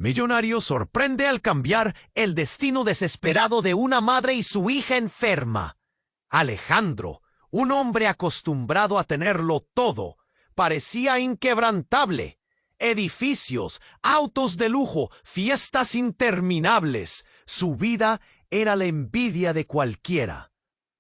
Millonario sorprende al cambiar el destino desesperado de una madre y su hija enferma. Alejandro, un hombre acostumbrado a tenerlo todo, parecía inquebrantable. Edificios, autos de lujo, fiestas interminables. Su vida era la envidia de cualquiera.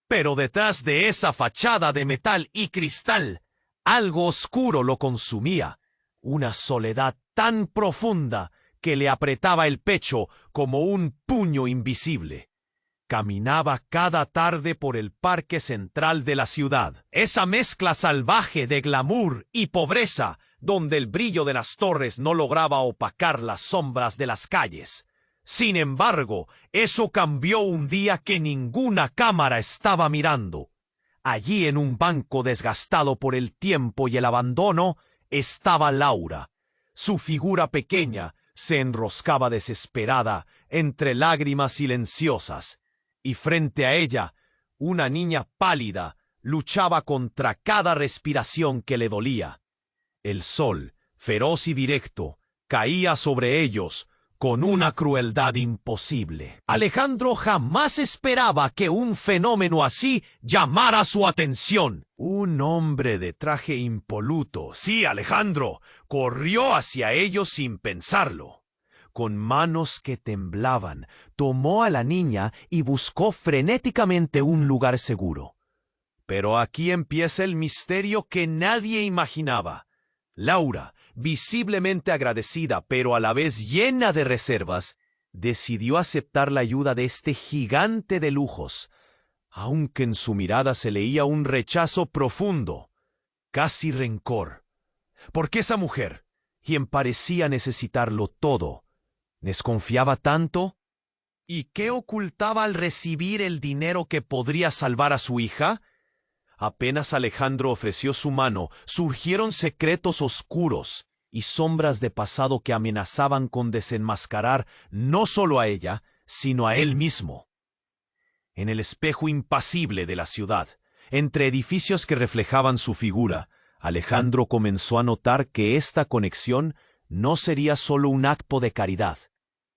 Pero detrás de esa fachada de metal y cristal, algo oscuro lo consumía. Una soledad tan profunda que le apretaba el pecho como un puño invisible. Caminaba cada tarde por el parque central de la ciudad. Esa mezcla salvaje de glamour y pobreza, donde el brillo de las torres no lograba opacar las sombras de las calles. Sin embargo, eso cambió un día que ninguna cámara estaba mirando. Allí, en un banco desgastado por el tiempo y el abandono, estaba Laura. Su figura pequeña se enroscaba desesperada entre lágrimas silenciosas, y frente a ella, una niña pálida luchaba contra cada respiración que le dolía. El sol, feroz y directo, caía sobre ellos con una crueldad imposible. Alejandro jamás esperaba que un fenómeno así llamara su atención. Un hombre de traje impoluto, sí, Alejandro, corrió hacia ellos sin pensarlo. Con manos que temblaban, tomó a la niña y buscó frenéticamente un lugar seguro. Pero aquí empieza el misterio que nadie imaginaba. Laura, visiblemente agradecida pero a la vez llena de reservas, decidió aceptar la ayuda de este gigante de lujos, aunque en su mirada se leía un rechazo profundo, casi rencor. Porque esa mujer, quien parecía necesitarlo todo, desconfiaba tanto. ¿Y qué ocultaba al recibir el dinero que podría salvar a su hija? Apenas Alejandro ofreció su mano, surgieron secretos oscuros y sombras de pasado que amenazaban con desenmascarar no solo a ella, sino a él mismo. En el espejo impasible de la ciudad, entre edificios que reflejaban su figura, Alejandro comenzó a notar que esta conexión no sería solo un acto de caridad.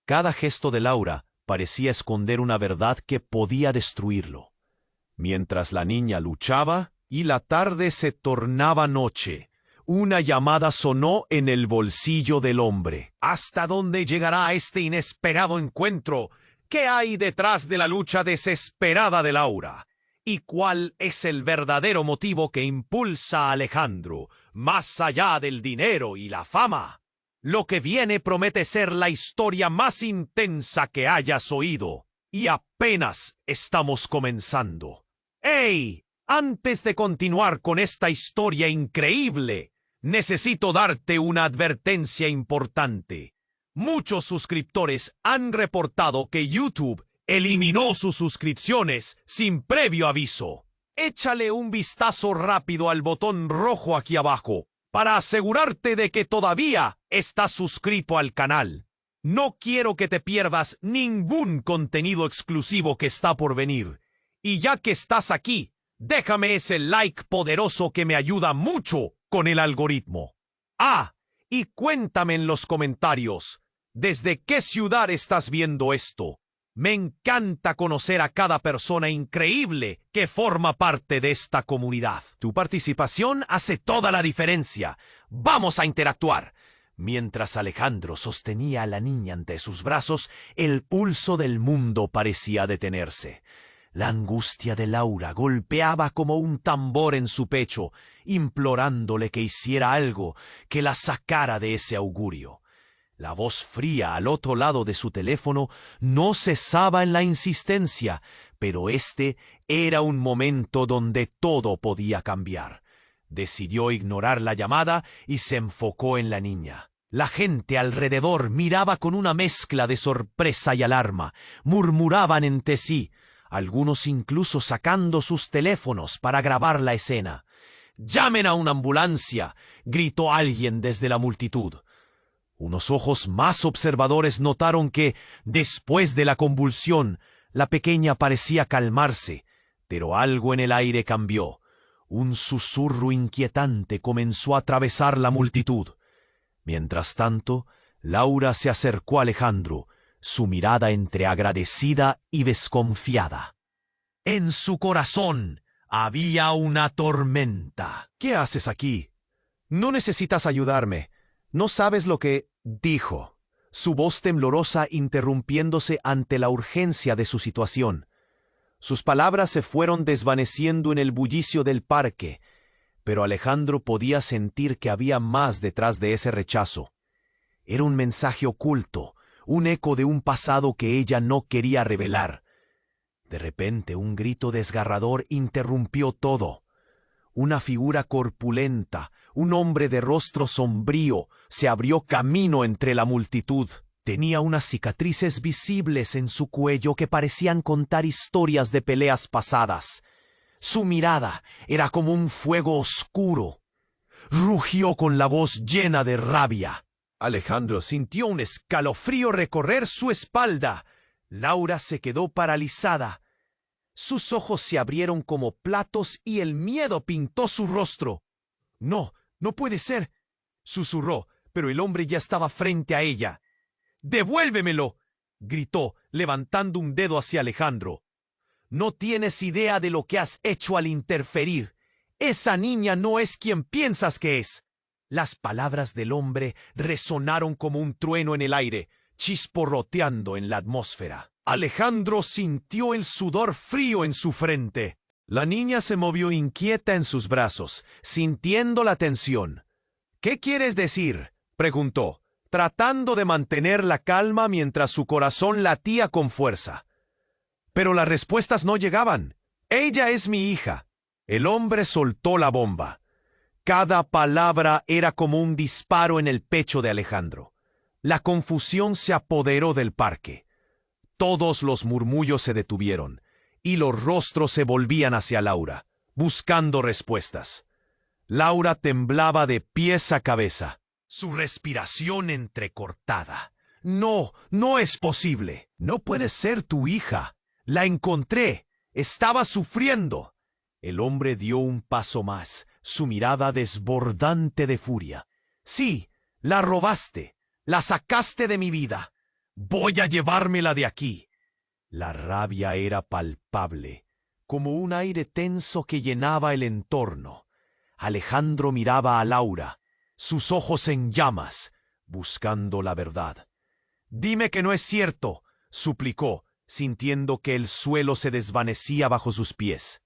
Cada gesto de Laura parecía esconder una verdad que podía destruirlo. Mientras la niña luchaba y la tarde se tornaba noche, una llamada sonó en el bolsillo del hombre. ¿Hasta dónde llegará este inesperado encuentro? ¿Qué hay detrás de la lucha desesperada de Laura? ¿Y cuál es el verdadero motivo que impulsa a Alejandro, más allá del dinero y la fama? Lo que viene promete ser la historia más intensa que hayas oído, y apenas estamos comenzando. ¡Hey! Antes de continuar con esta historia increíble, necesito darte una advertencia importante. Muchos suscriptores han reportado que YouTube eliminó sus suscripciones sin previo aviso. Échale un vistazo rápido al botón rojo aquí abajo para asegurarte de que todavía estás suscrito al canal. No quiero que te pierdas ningún contenido exclusivo que está por venir. Y ya que estás aquí, déjame ese like poderoso que me ayuda mucho con el algoritmo. Ah, y cuéntame en los comentarios, ¿desde qué ciudad estás viendo esto? Me encanta conocer a cada persona increíble que forma parte de esta comunidad. Tu participación hace toda la diferencia. ¡Vamos a interactuar! Mientras Alejandro sostenía a la niña entre sus brazos, el pulso del mundo parecía detenerse. La angustia de Laura golpeaba como un tambor en su pecho, implorándole que hiciera algo que la sacara de ese augurio. La voz fría al otro lado de su teléfono no cesaba en la insistencia, pero este era un momento donde todo podía cambiar. Decidió ignorar la llamada y se enfocó en la niña. La gente alrededor miraba con una mezcla de sorpresa y alarma. Murmuraban entre sí, algunos incluso sacando sus teléfonos para grabar la escena. «¡Llamen a una ambulancia!», gritó alguien desde la multitud. Unos ojos más observadores notaron que, después de la convulsión, la pequeña parecía calmarse, pero algo en el aire cambió. Un susurro inquietante comenzó a atravesar la multitud. Mientras tanto, Laura se acercó a Alejandro, su mirada entre agradecida y desconfiada. En su corazón había una tormenta. ¿Qué haces aquí? No necesitas ayudarme. No sabes lo que dijo, su voz temblorosa interrumpiéndose ante la urgencia de su situación. Sus palabras se fueron desvaneciendo en el bullicio del parque, pero Alejandro podía sentir que había más detrás de ese rechazo. Era un mensaje oculto, un eco de un pasado que ella no quería revelar. De repente, un grito desgarrador interrumpió todo. Una figura corpulenta, un hombre de rostro sombrío, se abrió camino entre la multitud. Tenía unas cicatrices visibles en su cuello que parecían contar historias de peleas pasadas. Su mirada era como un fuego oscuro. Rugió con la voz llena de rabia. Alejandro sintió un escalofrío recorrer su espalda. Laura se quedó paralizada. Sus ojos se abrieron como platos y el miedo pintó su rostro. «No, no puede ser», susurró, pero el hombre ya estaba frente a ella. «¡Devuélvemelo!», gritó, levantando un dedo hacia Alejandro. «No tienes idea de lo que has hecho al interferir. Esa niña no es quien piensas que es». Las palabras del hombre resonaron como un trueno en el aire, chisporroteando en la atmósfera. Alejandro sintió el sudor frío en su frente. La niña se movió inquieta en sus brazos, sintiendo la tensión. «¿Qué quieres decir?», preguntó, tratando de mantener la calma mientras su corazón latía con fuerza. Pero las respuestas no llegaban. «Ella es mi hija». El hombre soltó la bomba. Cada palabra era como un disparo en el pecho de Alejandro. La confusión se apoderó del parque. Todos los murmullos se detuvieron, y los rostros se volvían hacia Laura, buscando respuestas. Laura temblaba de pies a cabeza, su respiración entrecortada. «No, no es posible. No puede ser tu hija. La encontré. Estaba sufriendo». El hombre dio un paso más, su mirada desbordante de furia. «Sí, la robaste. La sacaste de mi vida. Voy a llevármela de aquí». La rabia era palpable, como un aire tenso que llenaba el entorno. Alejandro miraba a Laura, sus ojos en llamas, buscando la verdad. «Dime que no es cierto», suplicó, sintiendo que el suelo se desvanecía bajo sus pies.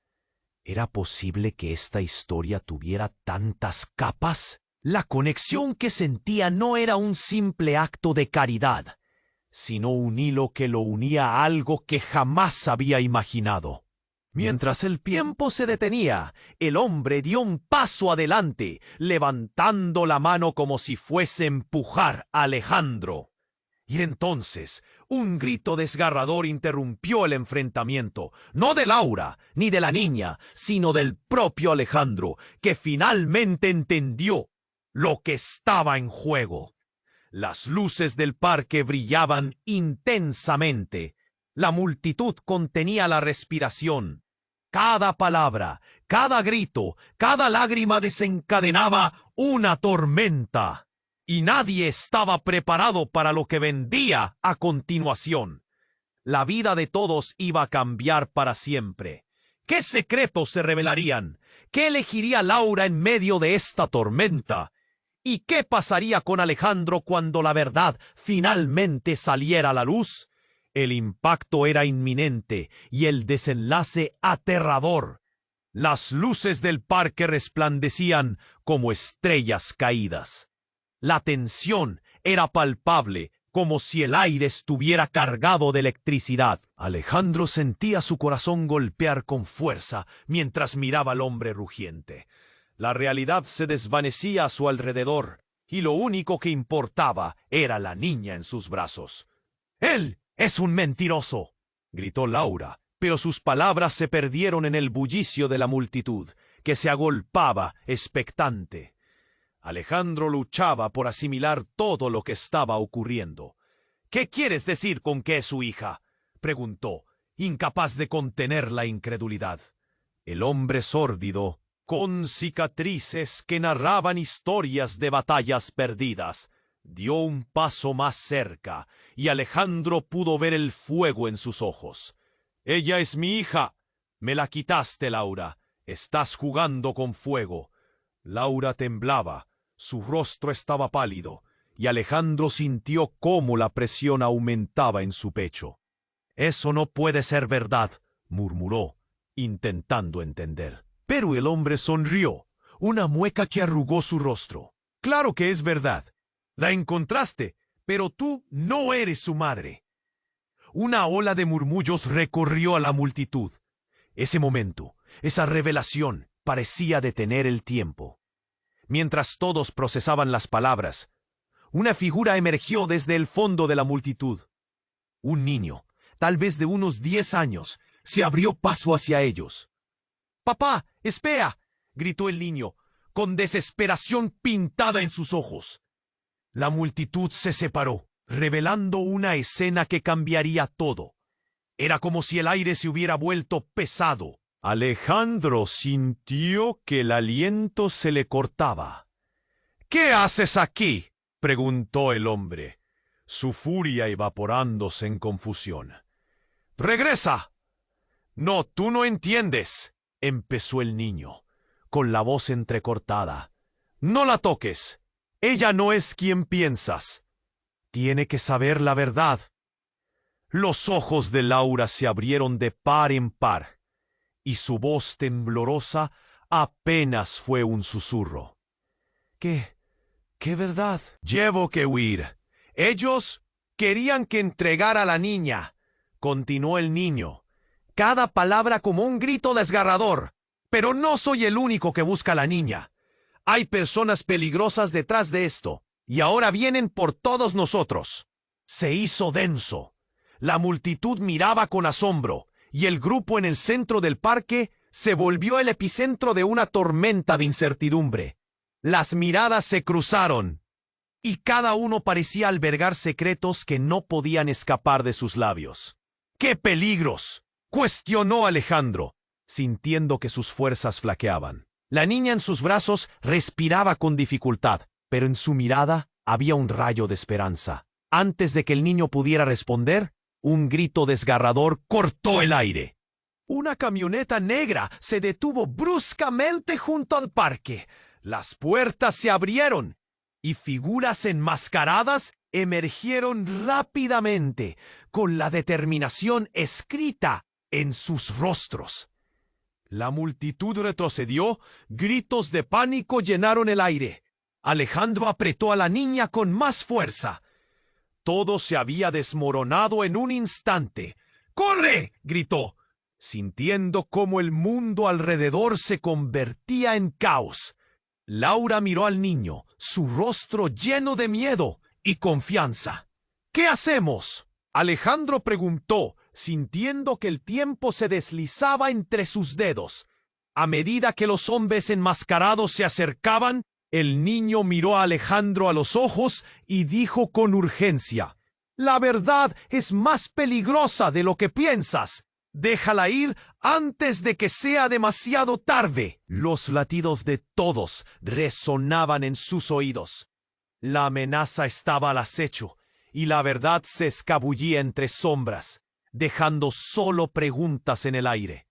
¿Era posible que esta historia tuviera tantas capas? La conexión que sentía no era un simple acto de caridad, sino un hilo que lo unía a algo que jamás había imaginado. Mientras el tiempo se detenía, el hombre dio un paso adelante, levantando la mano como si fuese a empujar a Alejandro. Y entonces, un grito desgarrador interrumpió el enfrentamiento, no de Laura, ni de la niña, sino del propio Alejandro, que finalmente entendió lo que estaba en juego. Las luces del parque brillaban intensamente. La multitud contenía la respiración. Cada palabra, cada grito, cada lágrima desencadenaba una tormenta. Y nadie estaba preparado para lo que vendría a continuación. La vida de todos iba a cambiar para siempre. ¿Qué secretos se revelarían? ¿Qué elegiría Laura en medio de esta tormenta? ¿Y qué pasaría con Alejandro cuando la verdad finalmente saliera a la luz? El impacto era inminente y el desenlace aterrador. Las luces del parque resplandecían como estrellas caídas. La tensión era palpable, como si el aire estuviera cargado de electricidad. Alejandro sentía su corazón golpear con fuerza mientras miraba al hombre rugiente. La realidad se desvanecía a su alrededor, y lo único que importaba era la niña en sus brazos. «¡Él es un mentiroso!», gritó Laura, pero sus palabras se perdieron en el bullicio de la multitud, que se agolpaba expectante. Alejandro luchaba por asimilar todo lo que estaba ocurriendo. «¿Qué quieres decir con que es su hija?», preguntó, incapaz de contener la incredulidad. El hombre sórdido, con cicatrices que narraban historias de batallas perdidas, Dio un paso más cerca, y Alejandro pudo ver el fuego en sus ojos. «Ella es mi hija. Me la quitaste, Laura. Estás jugando con fuego». Laura temblaba, su rostro estaba pálido, y Alejandro sintió cómo la presión aumentaba en su pecho. «Eso no puede ser verdad», murmuró, intentando entender. Pero el hombre sonrió, una mueca que arrugó su rostro. «Claro que es verdad. La encontraste, pero tú no eres su madre». Una ola de murmullos recorrió a la multitud. Ese momento, esa revelación, parecía detener el tiempo. Mientras todos procesaban las palabras, una figura emergió desde el fondo de la multitud. Un niño, tal vez de unos 10 años, se abrió paso hacia ellos. «¡Papá, espera!», gritó el niño, con desesperación pintada en sus ojos. La multitud se separó, revelando una escena que cambiaría todo. Era como si el aire se hubiera vuelto pesado. Alejandro sintió que el aliento se le cortaba. «¿Qué haces aquí?», preguntó el hombre, su furia evaporándose en confusión. «¡Regresa!». «No, tú no entiendes», empezó el niño, con la voz entrecortada. «No la toques. Ella no es quien piensas. Tiene que saber la verdad». Los ojos de Laura se abrieron de par en par, y su voz temblorosa apenas fue un susurro. ¿Qué verdad? «Llevo que huir. Ellos querían que entregara a la niña», continuó el niño, cada palabra como un grito desgarrador. «Pero no soy el único que busca a la niña. Hay personas peligrosas detrás de esto, y ahora vienen por todos nosotros». Se hizo denso. La multitud miraba con asombro, y el grupo en el centro del parque se volvió el epicentro de una tormenta de incertidumbre. Las miradas se cruzaron, y cada uno parecía albergar secretos que no podían escapar de sus labios. «¡Qué peligros!», cuestionó Alejandro, sintiendo que sus fuerzas flaqueaban. La niña en sus brazos respiraba con dificultad, pero en su mirada había un rayo de esperanza. Antes de que el niño pudiera responder, un grito desgarrador cortó el aire. Una camioneta negra se detuvo bruscamente junto al parque. Las puertas se abrieron y figuras enmascaradas emergieron rápidamente, con la determinación escrita en sus rostros. La multitud retrocedió, gritos de pánico llenaron el aire. Alejandro apretó a la niña con más fuerza. Todo se había desmoronado en un instante. «¡Corre!», gritó, sintiendo cómo el mundo alrededor se convertía en caos. Laura miró al niño, su rostro lleno de miedo y confianza. «¿Qué hacemos?», Alejandro preguntó, sintiendo que el tiempo se deslizaba entre sus dedos. A medida que los hombres enmascarados se acercaban, el niño miró a Alejandro a los ojos y dijo con urgencia: «La verdad es más peligrosa de lo que piensas. Déjala ir antes de que sea demasiado tarde». Los latidos de todos resonaban en sus oídos. La amenaza estaba al acecho, y la verdad se escabullía entre sombras, dejando solo preguntas en el aire.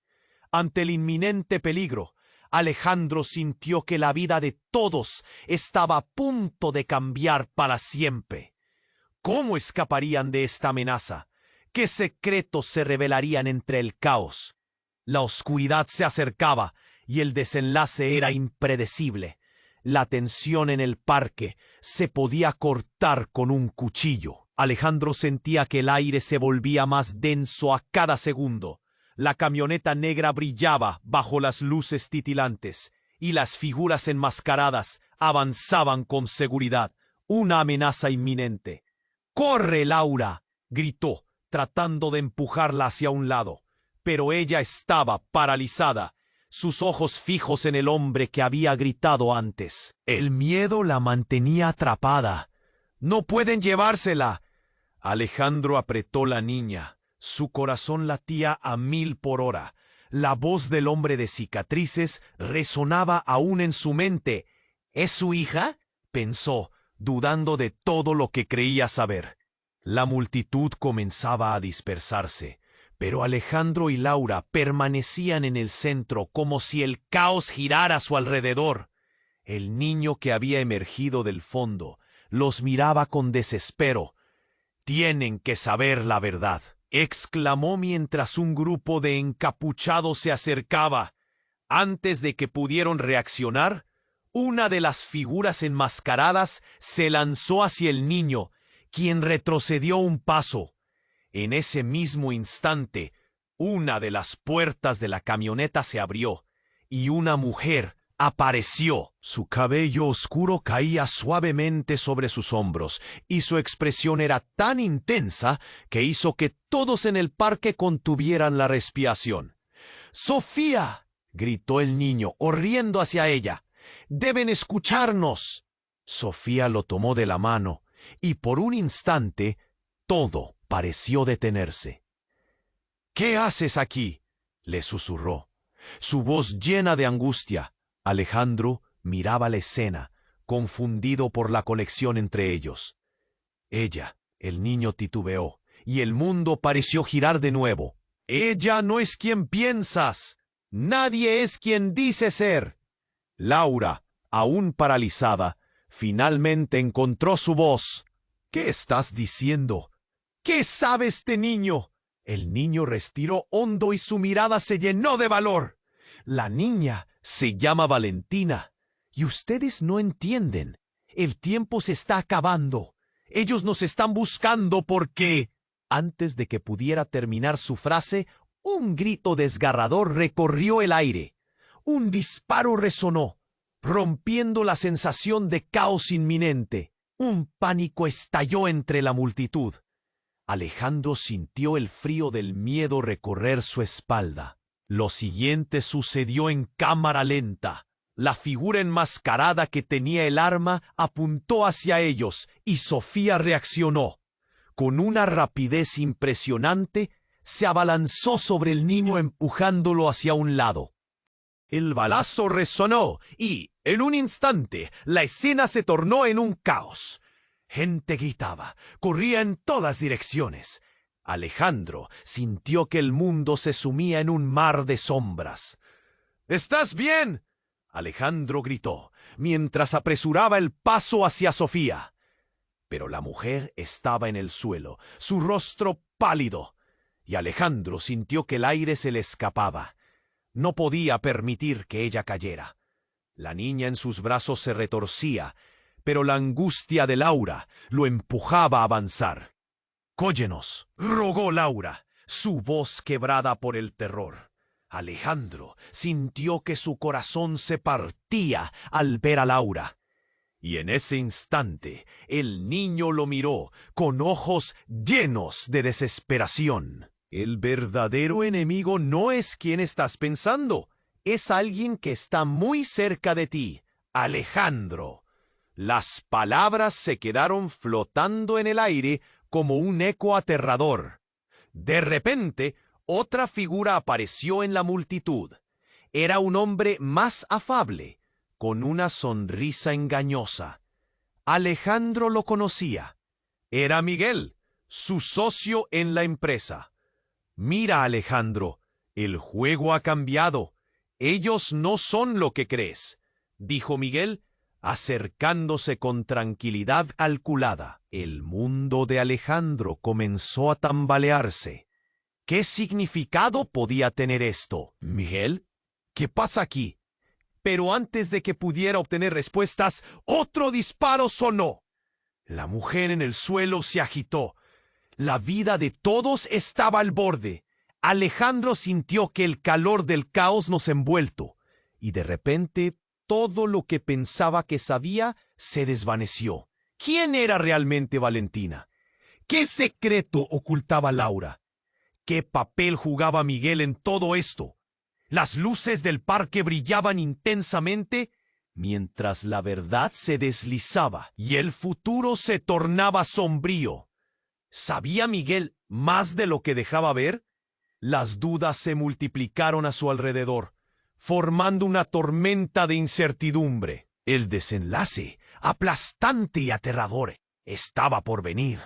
Ante el inminente peligro, Alejandro sintió que la vida de todos estaba a punto de cambiar para siempre. ¿Cómo escaparían de esta amenaza? ¿Qué secretos se revelarían entre el caos? La oscuridad se acercaba y el desenlace era impredecible. La tensión en el parque se podía cortar con un cuchillo. Alejandro sentía que el aire se volvía más denso a cada segundo. La camioneta negra brillaba bajo las luces titilantes, y las figuras enmascaradas avanzaban con seguridad. Una amenaza inminente. «¡Corre, Laura!», gritó, tratando de empujarla hacia un lado. Pero ella estaba paralizada, sus ojos fijos en el hombre que había gritado antes. El miedo la mantenía atrapada. «¡No pueden llevársela!». Alejandro apretó la niña. Su corazón latía a 1000 por hora. La voz del hombre de cicatrices resonaba aún en su mente. «¿Es su hija?», pensó, dudando de todo lo que creía saber. La multitud comenzaba a dispersarse, pero Alejandro y Laura permanecían en el centro como si el caos girara a su alrededor. El niño que había emergido del fondo los miraba con desespero. «Tienen que saber la verdad», exclamó mientras un grupo de encapuchados se acercaba. Antes de que pudieran reaccionar, una de las figuras enmascaradas se lanzó hacia el niño, quien retrocedió un paso. En ese mismo instante, una de las puertas de la camioneta se abrió y una mujer apareció. Su cabello oscuro caía suavemente sobre sus hombros y su expresión era tan intensa que hizo que todos en el parque contuvieran la respiración. «¡Sofía!», gritó el niño, corriendo hacia ella. «¡Deben escucharnos!». Sofía lo tomó de la mano y por un instante todo pareció detenerse. «¿Qué haces aquí?», le susurró. Su voz llena de angustia. Alejandro miraba la escena, confundido por la conexión entre ellos. «Ella», el niño titubeó, y el mundo pareció girar de nuevo. «Ella no es quien piensas. Nadie es quien dice ser». Laura, aún paralizada, finalmente encontró su voz. «¿Qué estás diciendo? ¿Qué sabe este niño?». El niño respiró hondo y su mirada se llenó de valor. «La niña se llama Valentina. Y ustedes no entienden. El tiempo se está acabando. Ellos nos están buscando porque...». Antes de que pudiera terminar su frase, un grito desgarrador recorrió el aire. Un disparo resonó, rompiendo la sensación de caos inminente. Un pánico estalló entre la multitud. Alejandro sintió el frío del miedo recorrer su espalda. Lo siguiente sucedió en cámara lenta. La figura enmascarada que tenía el arma apuntó hacia ellos y Sofía reaccionó. Con una rapidez impresionante, se abalanzó sobre el niño empujándolo hacia un lado. El balazo resonó y, en un instante, la escena se tornó en un caos. Gente gritaba, corría en todas direcciones. Alejandro sintió que el mundo se sumía en un mar de sombras. «¿Estás bien?», Alejandro gritó, mientras apresuraba el paso hacia Sofía. Pero la mujer estaba en el suelo, su rostro pálido, y Alejandro sintió que el aire se le escapaba. No podía permitir que ella cayera. La niña en sus brazos se retorcía, pero la angustia de Laura lo empujaba a avanzar. «Cógenos», rogó Laura, su voz quebrada por el terror. Alejandro sintió que su corazón se partía al ver a Laura. Y en ese instante el niño lo miró con ojos llenos de desesperación. «El verdadero enemigo no es quien estás pensando. Es alguien que está muy cerca de ti, Alejandro». Las palabras se quedaron flotando en el aire como un eco aterrador. De repente, otra figura apareció en la multitud. Era un hombre más afable, con una sonrisa engañosa. Alejandro lo conocía. Era Miguel, su socio en la empresa. «Mira, Alejandro, el juego ha cambiado. Ellos no son lo que crees», dijo Miguel, acercándose con tranquilidad calculada. El mundo de Alejandro comenzó a tambalearse. ¿Qué significado podía tener esto? «Miguel, ¿qué pasa aquí?». Pero antes de que pudiera obtener respuestas, otro disparo sonó. La mujer en el suelo se agitó. La vida de todos estaba al borde. Alejandro sintió que el calor del caos nos envuelto, y de repente todo lo que pensaba que sabía se desvaneció. ¿Quién era realmente Valentina? ¿Qué secreto ocultaba Laura? ¿Qué papel jugaba Miguel en todo esto? Las luces del parque brillaban intensamente mientras la verdad se deslizaba y el futuro se tornaba sombrío. ¿Sabía Miguel más de lo que dejaba ver? Las dudas se multiplicaron a su alrededor, formando una tormenta de incertidumbre. El desenlace aplastante y aterrador, estaba por venir.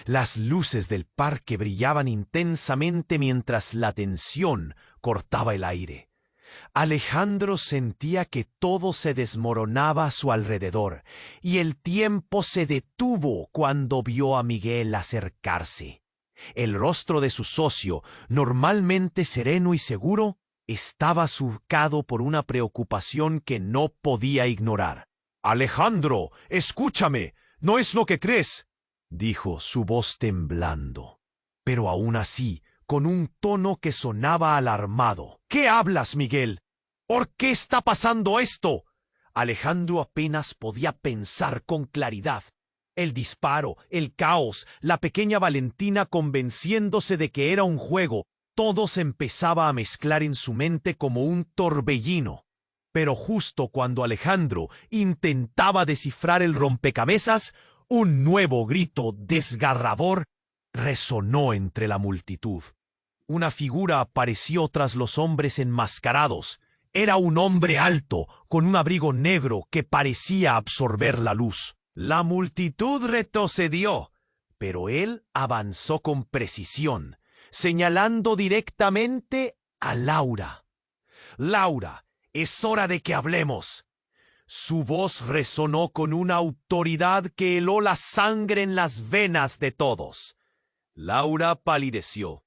Las luces del parque brillaban intensamente mientras la tensión cortaba el aire. Alejandro sentía que todo se desmoronaba a su alrededor, y el tiempo se detuvo cuando vio a Miguel acercarse. El rostro de su socio, normalmente sereno y seguro, estaba surcado por una preocupación que no podía ignorar. «Alejandro, escúchame, no es lo que crees», dijo, su voz temblando, pero aún así, con un tono que sonaba alarmado. «¿Qué hablas, Miguel? ¿Por qué está pasando esto?» Alejandro apenas podía pensar con claridad. El disparo, el caos, la pequeña Valentina convenciéndose de que era un juego, todo se empezaba a mezclar en su mente como un torbellino. Pero justo cuando Alejandro intentaba descifrar el rompecabezas, un nuevo grito desgarrador resonó entre la multitud. Una figura apareció tras los hombres enmascarados. Era un hombre alto, con un abrigo negro que parecía absorber la luz. La multitud retrocedió, pero él avanzó con precisión, señalando directamente a Laura. «Laura, es hora de que hablemos». Su voz resonó con una autoridad que heló la sangre en las venas de todos. Laura palideció.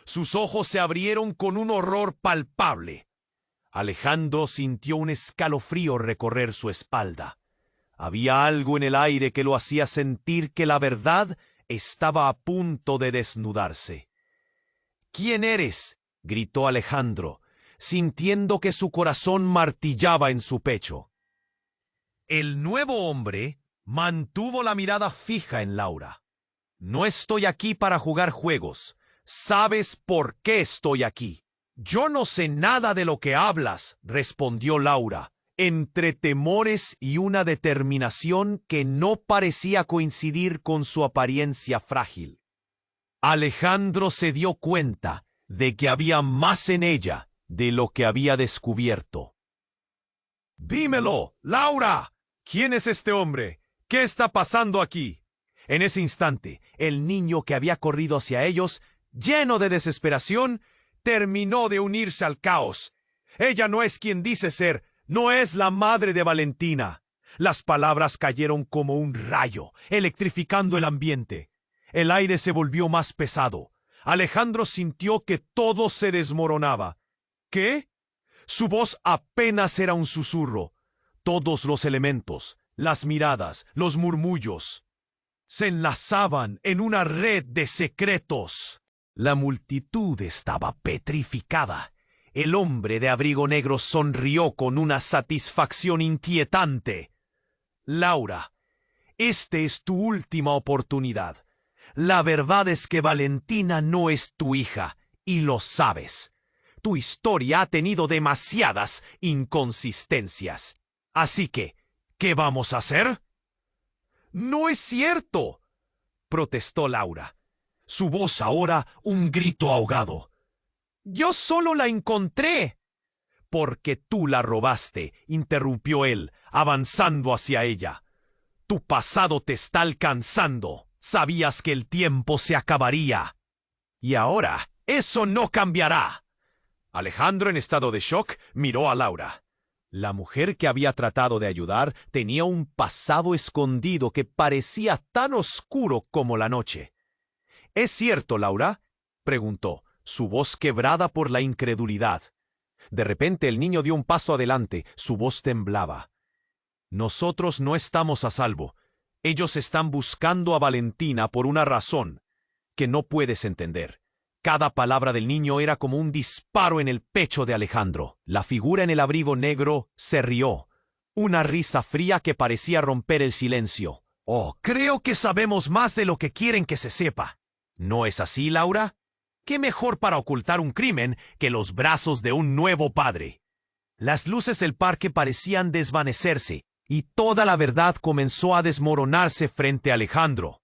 Sus ojos se abrieron con un horror palpable. Alejandro sintió un escalofrío recorrer su espalda. Había algo en el aire que lo hacía sentir que la verdad estaba a punto de desnudarse. «¿Quién eres?», gritó Alejandro, sintiendo que su corazón martillaba en su pecho. El nuevo hombre mantuvo la mirada fija en Laura. «No estoy aquí para jugar juegos. ¿Sabes por qué estoy aquí?» «Yo no sé nada de lo que hablas», respondió Laura, entre temores y una determinación que no parecía coincidir con su apariencia frágil. Alejandro se dio cuenta de que había más en ella de lo que había descubierto. «Dímelo, Laura. ¿Quién es este hombre? ¿Qué está pasando aquí?» En ese instante, el niño que había corrido hacia ellos, lleno de desesperación, terminó de unirse al caos. «Ella no es quien dice ser. No es la madre de Valentina». Las palabras cayeron como un rayo, electrificando el ambiente. El aire se volvió más pesado. Alejandro sintió que todo se desmoronaba. ¿Qué? Su voz apenas era un susurro. Todos los elementos, las miradas, los murmullos, se enlazaban en una red de secretos. La multitud estaba petrificada. El hombre de abrigo negro sonrió con una satisfacción inquietante. «Laura, esta es tu última oportunidad. La verdad es que Valentina no es tu hija, y lo sabes. Tu historia ha tenido demasiadas inconsistencias. Así que, ¿qué vamos a hacer?» «No es cierto», protestó Laura. Su voz ahora un grito ahogado. «Yo solo la encontré». «Porque tú la robaste», interrumpió él, avanzando hacia ella. «Tu pasado te está alcanzando. Sabías que el tiempo se acabaría. Y ahora, eso no cambiará». Alejandro, en estado de shock, miró a Laura. La mujer que había tratado de ayudar tenía un pasado escondido que parecía tan oscuro como la noche. «¿Es cierto, Laura?», preguntó, su voz quebrada por la incredulidad. De repente el niño dio un paso adelante, su voz temblaba. «Nosotros no estamos a salvo. Ellos están buscando a Valentina por una razón que no puedes entender». Cada palabra del niño era como un disparo en el pecho de Alejandro. La figura en el abrigo negro se rió. Una risa fría que parecía romper el silencio. «Oh, creo que sabemos más de lo que quieren que se sepa. ¿No es así, Laura? ¿Qué mejor para ocultar un crimen que los brazos de un nuevo padre?» Las luces del parque parecían desvanecerse, y toda la verdad comenzó a desmoronarse frente a Alejandro.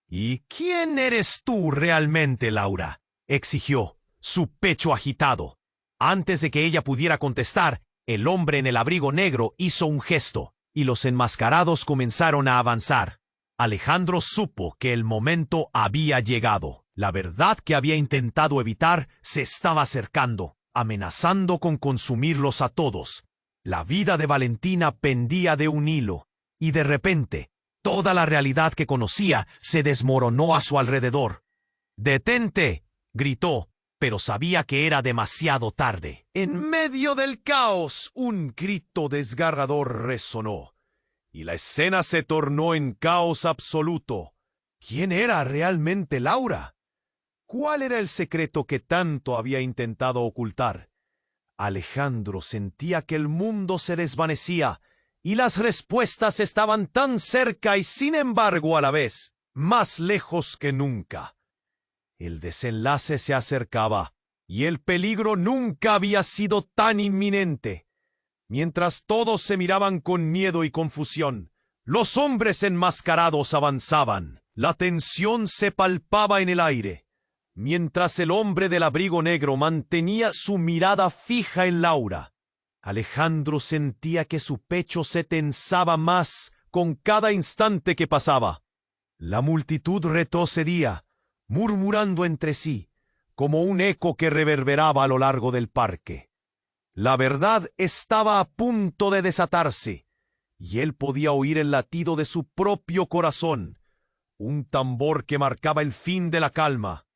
«¿Y quién eres tú realmente, Laura?», exigió, su pecho agitado. Antes de que ella pudiera contestar, el hombre en el abrigo negro hizo un gesto. y los enmascarados comenzaron a avanzar. Alejandro supo que el momento había llegado. La verdad que había intentado evitar se estaba acercando, amenazando con consumirlos a todos. La vida de Valentina pendía de un hilo, y de repente, toda la realidad que conocía se desmoronó a su alrededor. «¡Detente!», gritó, pero sabía que era demasiado tarde. En medio del caos, un grito desgarrador resonó, y la escena se tornó en caos absoluto. ¿Quién era realmente Laura? ¿Cuál era el secreto que tanto había intentado ocultar? Alejandro sentía que el mundo se desvanecía, y las respuestas estaban tan cerca y sin embargo a la vez, más lejos que nunca. El desenlace se acercaba, y el peligro nunca había sido tan inminente. Mientras todos se miraban con miedo y confusión, los hombres enmascarados avanzaban. La tensión se palpaba en el aire, mientras el hombre del abrigo negro mantenía su mirada fija en Laura. Alejandro sentía que su pecho se tensaba más con cada instante que pasaba. La multitud retrocedía, murmurando entre sí, como un eco que reverberaba a lo largo del parque. La verdad estaba a punto de desatarse, y él podía oír el latido de su propio corazón, un tambor que marcaba el fin de la calma.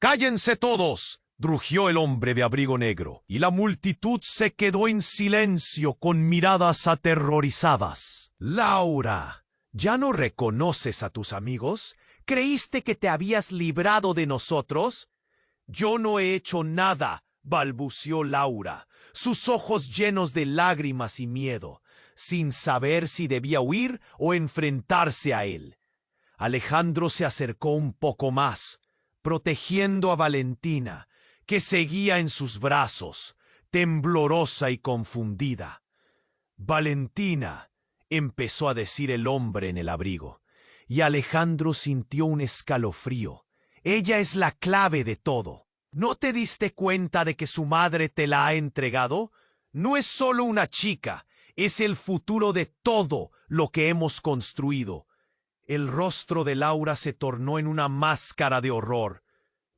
«¡Cállense todos!», rugió el hombre de abrigo negro, y la multitud se quedó en silencio con miradas aterrorizadas. «Laura, ¿ya no reconoces a tus amigos? ¿Creíste que te habías librado de nosotros?» «Yo no he hecho nada», balbuceó Laura, sus ojos llenos de lágrimas y miedo, sin saber si debía huir o enfrentarse a él. Alejandro se acercó un poco más, protegiendo a Valentina, que seguía en sus brazos, temblorosa y confundida. «Valentina», empezó a decir el hombre en el abrigo, y Alejandro sintió un escalofrío. «Ella es la clave de todo. ¿No te diste cuenta de que su madre te la ha entregado? No es solo una chica, es el futuro de todo lo que hemos construido». El rostro de Laura se tornó en una máscara de horror.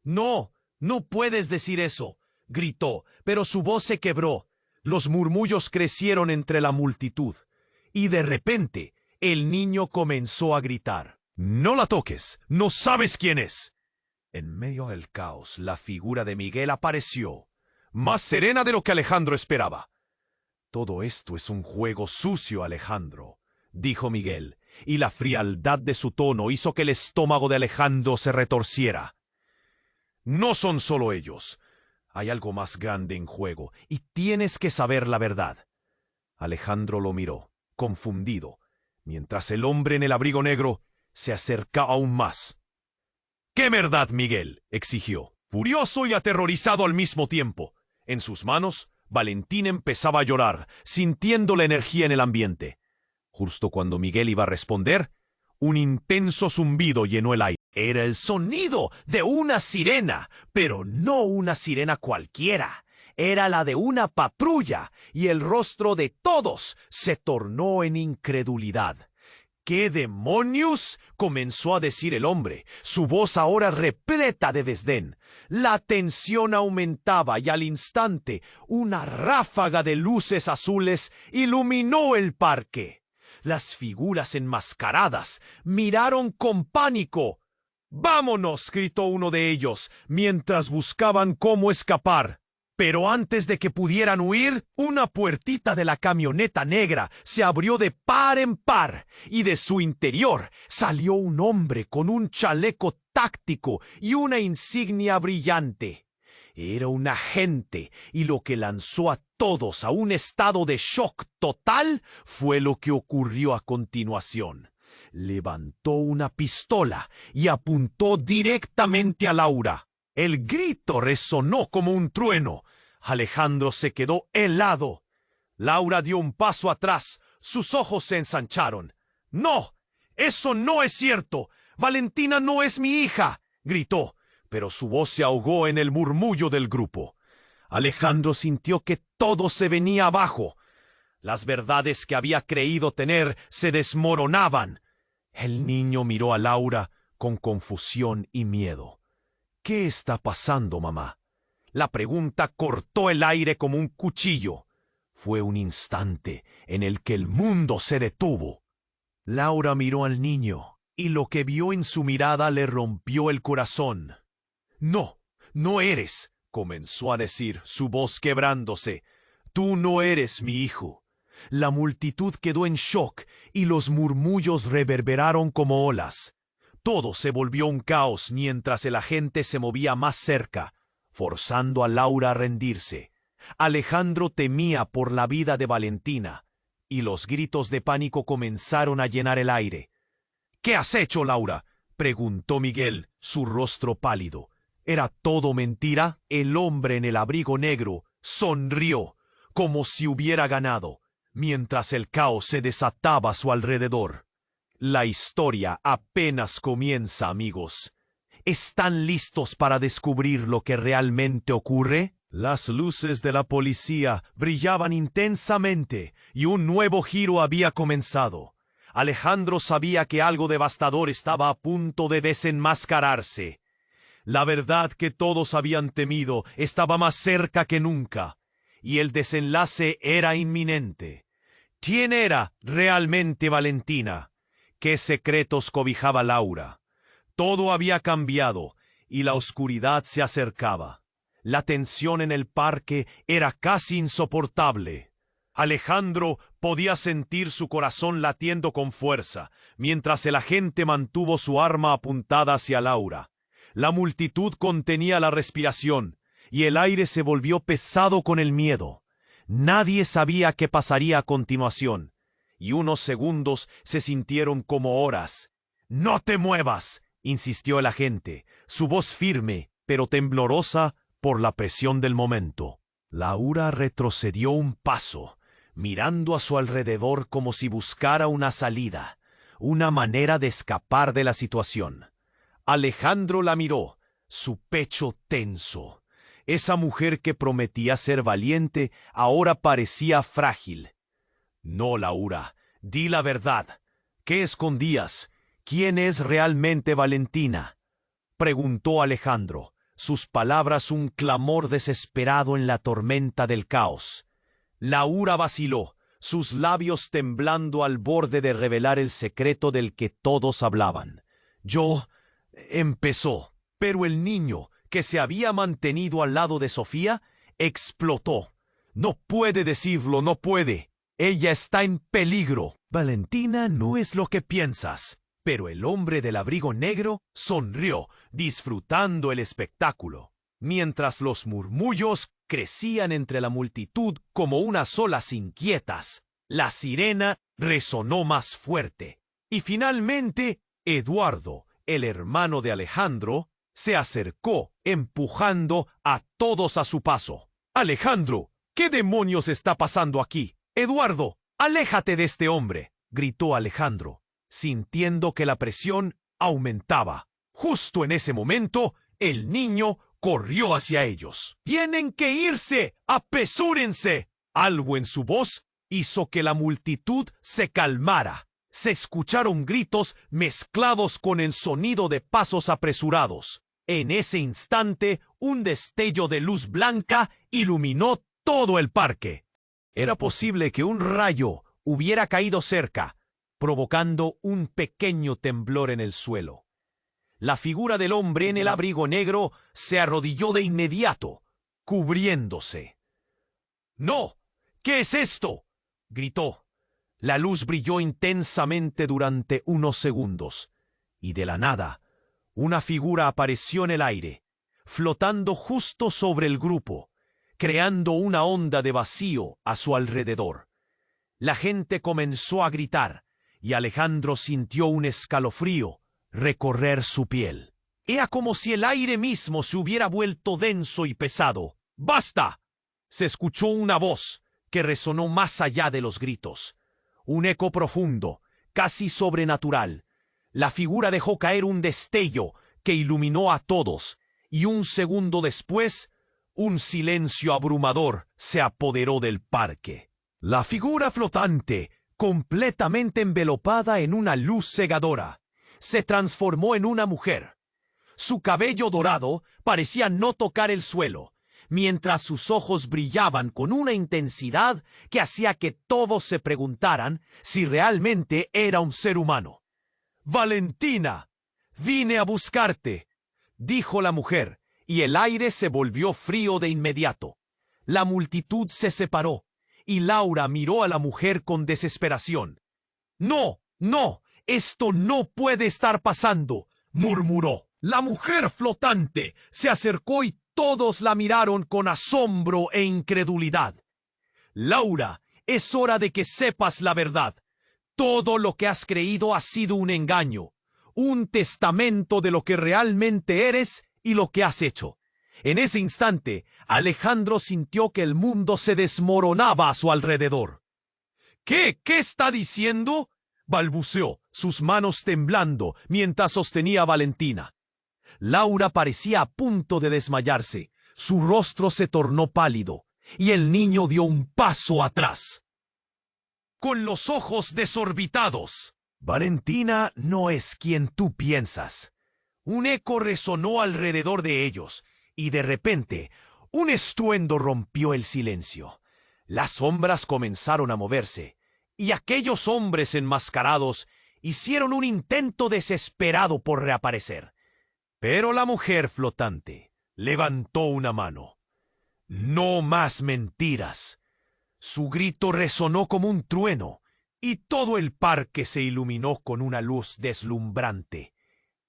«No, no puedes decir eso», gritó, pero su voz se quebró. Los murmullos crecieron entre la multitud, y de repente el niño comenzó a gritar: «¡No la toques! ¡No sabes quién es!». En medio del caos, la figura de Miguel apareció, más serena de lo que Alejandro esperaba. «Todo esto es un juego sucio, Alejandro», dijo Miguel, y la frialdad de su tono hizo que el estómago de Alejandro se retorciera. «No son solo ellos. Hay algo más grande en juego, y tienes que saber la verdad». Alejandro lo miró, confundido, mientras el hombre en el abrigo negro se acercaba aún más. «¿Qué verdad, Miguel?», exigió, furioso y aterrorizado al mismo tiempo. En sus manos, Valentina empezaba a llorar, sintiendo la energía en el ambiente. Justo cuando Miguel iba a responder, un intenso zumbido llenó el aire. Era el sonido de una sirena, pero no una sirena cualquiera. Era la de una patrulla, y el rostro de todos se tornó en incredulidad. «¿Qué demonios?», comenzó a decir el hombre, su voz ahora repleta de desdén. La tensión aumentaba y al instante una ráfaga de luces azules iluminó el parque. Las figuras enmascaradas miraron con pánico. «¡Vámonos!», gritó uno de ellos, mientras buscaban cómo escapar. Pero antes de que pudieran huir, una puertita de la camioneta negra se abrió de par en par, y de su interior salió un hombre con un chaleco táctico y una insignia brillante. Era un agente, y lo que lanzó a todos a un estado de shock total fue lo que ocurrió a continuación. Levantó una pistola y apuntó directamente a Laura. El grito resonó como un trueno. Alejandro se quedó helado. Laura dio un paso atrás. Sus ojos se ensancharon. «¡No! ¡Eso no es cierto! ¡Valentina no es mi hija!», gritó, pero su voz se ahogó en el murmullo del grupo. Alejandro sintió que todo se venía abajo. Las verdades que había creído tener se desmoronaban. El niño miró a Laura con confusión y miedo. ¿Qué está pasando, mamá? La pregunta cortó el aire como un cuchillo. Fue un instante en el que el mundo se detuvo. Laura miró al niño, y lo que vio en su mirada le rompió el corazón. «No, no eres», comenzó a decir, su voz quebrándose. «Tú no eres mi hijo». La multitud quedó en shock y los murmullos reverberaron como olas. Todo se volvió un caos mientras el agente se movía más cerca, forzando a Laura a rendirse. Alejandro temía por la vida de Valentina, y los gritos de pánico comenzaron a llenar el aire. «¿Qué has hecho, Laura?», preguntó Miguel, su rostro pálido. ¿Era todo mentira? El hombre en el abrigo negro sonrió, como si hubiera ganado, mientras el caos se desataba a su alrededor. La historia apenas comienza, amigos. ¿Están listos para descubrir lo que realmente ocurre? Las luces de la policía brillaban intensamente y un nuevo giro había comenzado. Alejandro sabía que algo devastador estaba a punto de desenmascararse. La verdad que todos habían temido estaba más cerca que nunca, y el desenlace era inminente. ¿Quién era realmente Valentina? ¿Qué secretos cobijaba Laura? Todo había cambiado, y la oscuridad se acercaba. La tensión en el parque era casi insoportable. Alejandro podía sentir su corazón latiendo con fuerza, mientras el agente mantuvo su arma apuntada hacia Laura. La multitud contenía la respiración, y el aire se volvió pesado con el miedo. Nadie sabía qué pasaría a continuación, y unos segundos se sintieron como horas. «¡No te muevas!», insistió el agente, su voz firme, pero temblorosa por la presión del momento. Laura retrocedió un paso, mirando a su alrededor como si buscara una salida, una manera de escapar de la situación. Alejandro la miró, su pecho tenso. Esa mujer que prometía ser valiente ahora parecía frágil. «No, Laura, di la verdad. ¿Qué escondías? ¿Quién es realmente Valentina?», preguntó Alejandro, sus palabras un clamor desesperado en la tormenta del caos. Laura vaciló, sus labios temblando al borde de revelar el secreto del que todos hablaban. «Yo», empezó, pero el niño, que se había mantenido al lado de Sofía, explotó. «No puede decirlo, no puede. Ella está en peligro». «Valentina no es lo que piensas». Pero el hombre del abrigo negro sonrió, disfrutando el espectáculo, mientras los murmullos crecían entre la multitud como unas olas inquietas. La sirena resonó más fuerte, y finalmente Eduardo, el hermano de Alejandro, se acercó, empujando a todos a su paso. «Alejandro, ¿qué demonios está pasando aquí? Eduardo, aléjate de este hombre», gritó Alejandro, sintiendo que la presión aumentaba. Justo en ese momento, el niño corrió hacia ellos. «¡Tienen que irse! ¡Apresúrense!». Algo en su voz hizo que la multitud se calmara. Se escucharon gritos mezclados con el sonido de pasos apresurados. En ese instante, un destello de luz blanca iluminó todo el parque. Era posible que un rayo hubiera caído cerca, provocando un pequeño temblor en el suelo. La figura del hombre en el abrigo negro se arrodilló de inmediato, cubriéndose. «¡No! ¿Qué es esto?», gritó. La luz brilló intensamente durante unos segundos, y de la nada, una figura apareció en el aire, flotando justo sobre el grupo, creando una onda de vacío a su alrededor. La gente comenzó a gritar, y Alejandro sintió un escalofrío recorrer su piel. Era como si el aire mismo se hubiera vuelto denso y pesado. «¡Basta!», se escuchó una voz que resonó más allá de los gritos. Un eco profundo, casi sobrenatural. La figura dejó caer un destello que iluminó a todos, y un segundo después, un silencio abrumador se apoderó del parque. La figura flotante, completamente envelopada en una luz cegadora, se transformó en una mujer. Su cabello dorado parecía no tocar el suelo, mientras sus ojos brillaban con una intensidad que hacía que todos se preguntaran si realmente era un ser humano. «Valentina, vine a buscarte», dijo la mujer, y el aire se volvió frío de inmediato. La multitud se separó, y Laura miró a la mujer con desesperación. «No, no, esto no puede estar pasando», murmuró. La mujer flotante se acercó y todos la miraron con asombro e incredulidad. «Laura, es hora de que sepas la verdad. Todo lo que has creído ha sido un engaño, un testamento de lo que realmente eres y lo que has hecho». En ese instante, Alejandro sintió que el mundo se desmoronaba a su alrededor. ¿Qué está diciendo?», balbuceó, sus manos temblando mientras sostenía a Valentina. Laura parecía a punto de desmayarse. Su rostro se tornó pálido y el niño dio un paso atrás, con los ojos desorbitados. «Valentina no es quien tú piensas». Un eco resonó alrededor de ellos y de repente un estruendo rompió el silencio. Las sombras comenzaron a moverse y aquellos hombres enmascarados hicieron un intento desesperado por reaparecer. Pero la mujer flotante levantó una mano. «No más mentiras». Su grito resonó como un trueno y todo el parque se iluminó con una luz deslumbrante,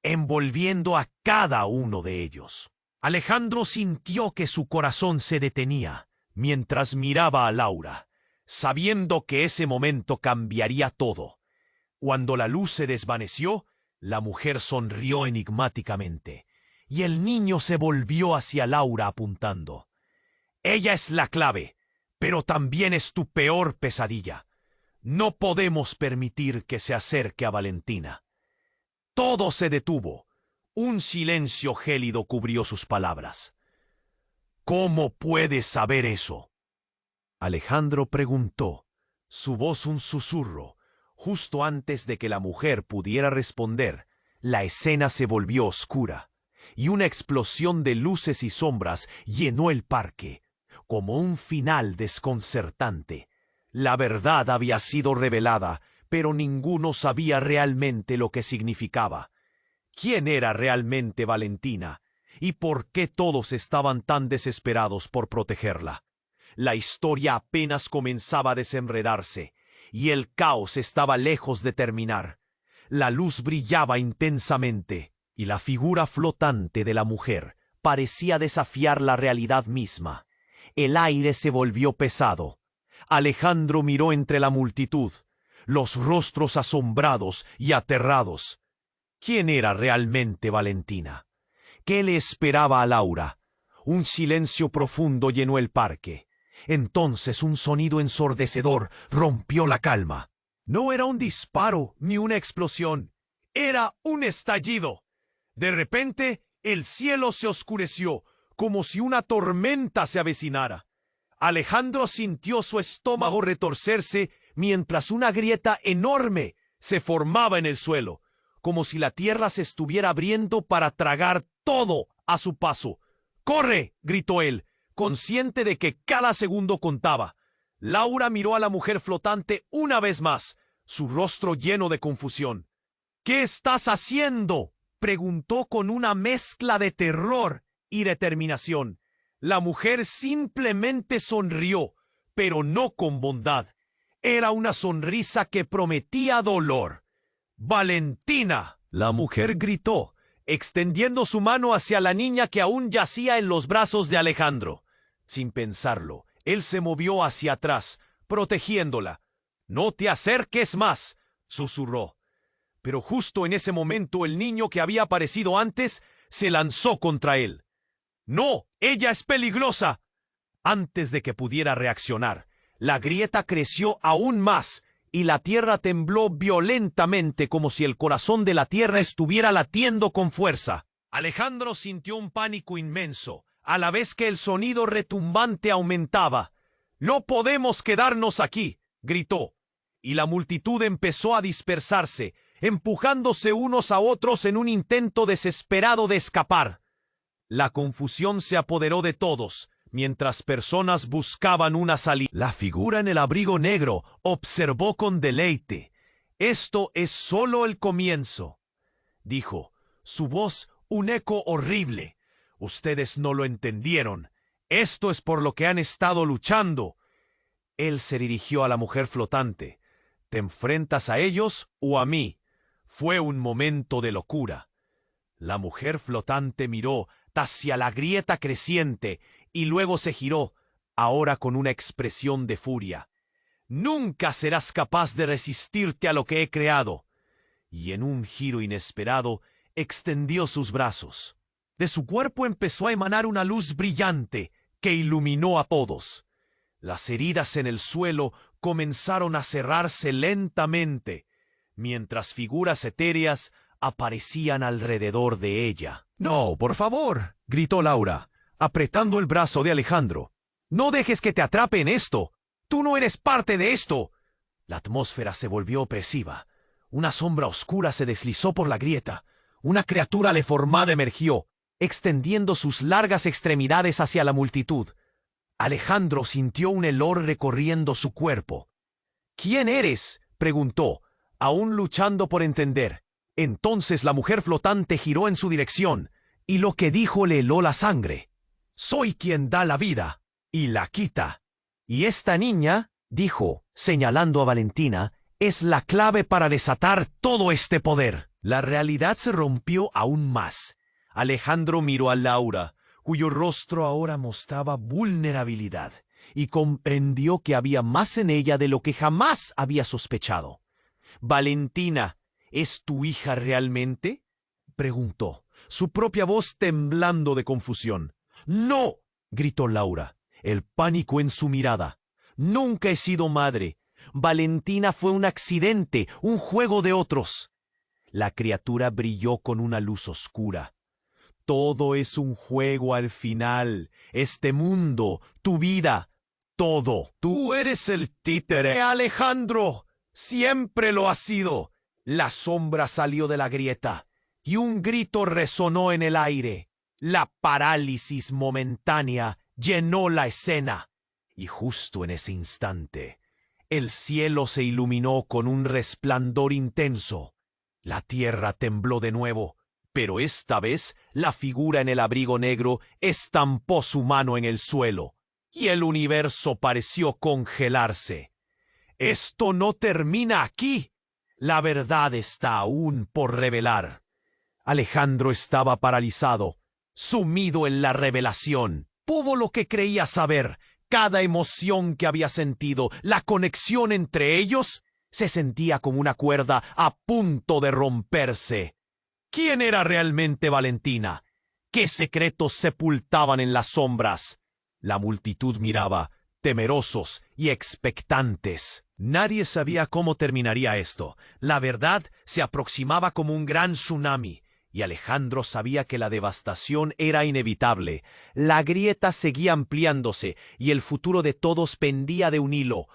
envolviendo a cada uno de ellos. Alejandro sintió que su corazón se detenía mientras miraba a Laura, sabiendo que ese momento cambiaría todo. Cuando la luz se desvaneció, la mujer sonrió enigmáticamente, y el niño se volvió hacia Laura apuntando. «Ella es la clave, pero también es tu peor pesadilla. No podemos permitir que se acerque a Valentina». Todo se detuvo. Un silencio gélido cubrió sus palabras. «¿Cómo puedes saber eso?», Alejandro preguntó, su voz un susurro. Justo antes de que la mujer pudiera responder, la escena se volvió oscura, y una explosión de luces y sombras llenó el parque, como un final desconcertante. La verdad había sido revelada, pero ninguno sabía realmente lo que significaba. ¿Quién era realmente Valentina? ¿Y por qué todos estaban tan desesperados por protegerla? La historia apenas comenzaba a desenredarse, y el caos estaba lejos de terminar. La luz brillaba intensamente, y la figura flotante de la mujer parecía desafiar la realidad misma. El aire se volvió pesado. Alejandro miró entre la multitud, los rostros asombrados y aterrados. ¿Quién era realmente Valentina? ¿Qué le esperaba a Laura? Un silencio profundo llenó el parque. Entonces un sonido ensordecedor rompió la calma. No era un disparo ni una explosión. Era un estallido. De repente, el cielo se oscureció, como si una tormenta se avecinara. Alejandro sintió su estómago retorcerse mientras una grieta enorme se formaba en el suelo, como si la tierra se estuviera abriendo para tragar todo a su paso. «¡Corre!», gritó él, consciente de que cada segundo contaba. Laura miró a la mujer flotante una vez más, su rostro lleno de confusión. «¿Qué estás haciendo?», preguntó con una mezcla de terror y determinación. La mujer simplemente sonrió, pero no con bondad. Era una sonrisa que prometía dolor. «¡Valentina!», la mujer gritó, extendiendo su mano hacia la niña que aún yacía en los brazos de Alejandro. Sin pensarlo, él se movió hacia atrás, protegiéndola. «No te acerques más», susurró. Pero justo en ese momento el niño que había aparecido antes se lanzó contra él. «¡No! ¡Ella es peligrosa!». Antes de que pudiera reaccionar, la grieta creció aún más y la tierra tembló violentamente como si el corazón de la tierra estuviera latiendo con fuerza. Alejandro sintió un pánico inmenso, a la vez que el sonido retumbante aumentaba. No podemos quedarnos aquí, gritó, y la multitud empezó a dispersarse, empujándose unos a otros en un intento desesperado de escapar. La confusión se apoderó de todos, mientras personas buscaban una salida. La figura en el abrigo negro observó con deleite. Esto es solo el comienzo, dijo, su voz un eco horrible. Ustedes no lo entendieron. Esto es por lo que han estado luchando. Él se dirigió a la mujer flotante. ¿Te enfrentas a ellos o a mí? Fue un momento de locura. La mujer flotante miró hacia la grieta creciente y luego se giró, ahora con una expresión de furia. Nunca serás capaz de resistirte a lo que he creado. Y en un giro inesperado, extendió sus brazos. De su cuerpo empezó a emanar una luz brillante que iluminó a todos. Las heridas en el suelo comenzaron a cerrarse lentamente, mientras figuras etéreas aparecían alrededor de ella. «No, por favor», gritó Laura, apretando el brazo de Alejandro. «No dejes que te atrape en esto. Tú no eres parte de esto». La atmósfera se volvió opresiva. Una sombra oscura se deslizó por la grieta. Una criatura deformada emergió, extendiendo sus largas extremidades hacia la multitud. Alejandro sintió un helor recorriendo su cuerpo. «¿Quién eres?», preguntó, aún luchando por entender. Entonces la mujer flotante giró en su dirección, y lo que dijo le heló la sangre. «Soy quien da la vida y la quita. Y esta niña», dijo, señalando a Valentina, «es la clave para desatar todo este poder». La realidad se rompió aún más. Alejandro miró a Laura, cuyo rostro ahora mostraba vulnerabilidad, y comprendió que había más en ella de lo que jamás había sospechado. «Valentina, ¿es tu hija realmente?», preguntó, su propia voz temblando de confusión. «No», gritó Laura, el pánico en su mirada. «Nunca he sido madre. Valentina fue un accidente, un juego de otros». La criatura brilló con una luz oscura. «Todo es un juego al final. Este mundo, tu vida, todo. Tú eres el títere, Alejandro. Siempre lo has sido». La sombra salió de la grieta y un grito resonó en el aire. La parálisis momentánea llenó la escena. Y justo en ese instante, el cielo se iluminó con un resplandor intenso. La tierra tembló de nuevo, pero esta vez la figura en el abrigo negro estampó su mano en el suelo, y el universo pareció congelarse. «Esto no termina aquí. La verdad está aún por revelar». Alejandro estaba paralizado, sumido en la revelación. Todo lo que creía saber, cada emoción que había sentido, la conexión entre ellos, se sentía como una cuerda a punto de romperse. ¿Quién era realmente Valentina? ¿Qué secretos sepultaban en las sombras? La multitud miraba, temerosos y expectantes. Nadie sabía cómo terminaría esto. La verdad se aproximaba como un gran tsunami, y Alejandro sabía que la devastación era inevitable. La grieta seguía ampliándose, y el futuro de todos pendía de un hilo.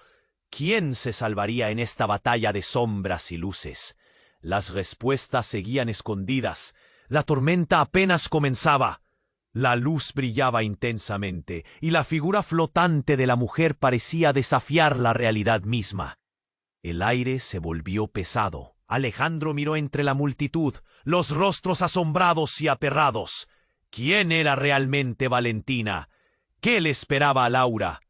¿Quién se salvaría en esta batalla de sombras y luces? Las respuestas seguían escondidas. La tormenta apenas comenzaba. La luz brillaba intensamente, y la figura flotante de la mujer parecía desafiar la realidad misma. El aire se volvió pesado. Alejandro miró entre la multitud, los rostros asombrados y aterrados. ¿Quién era realmente Valentina? ¿Qué le esperaba a Laura?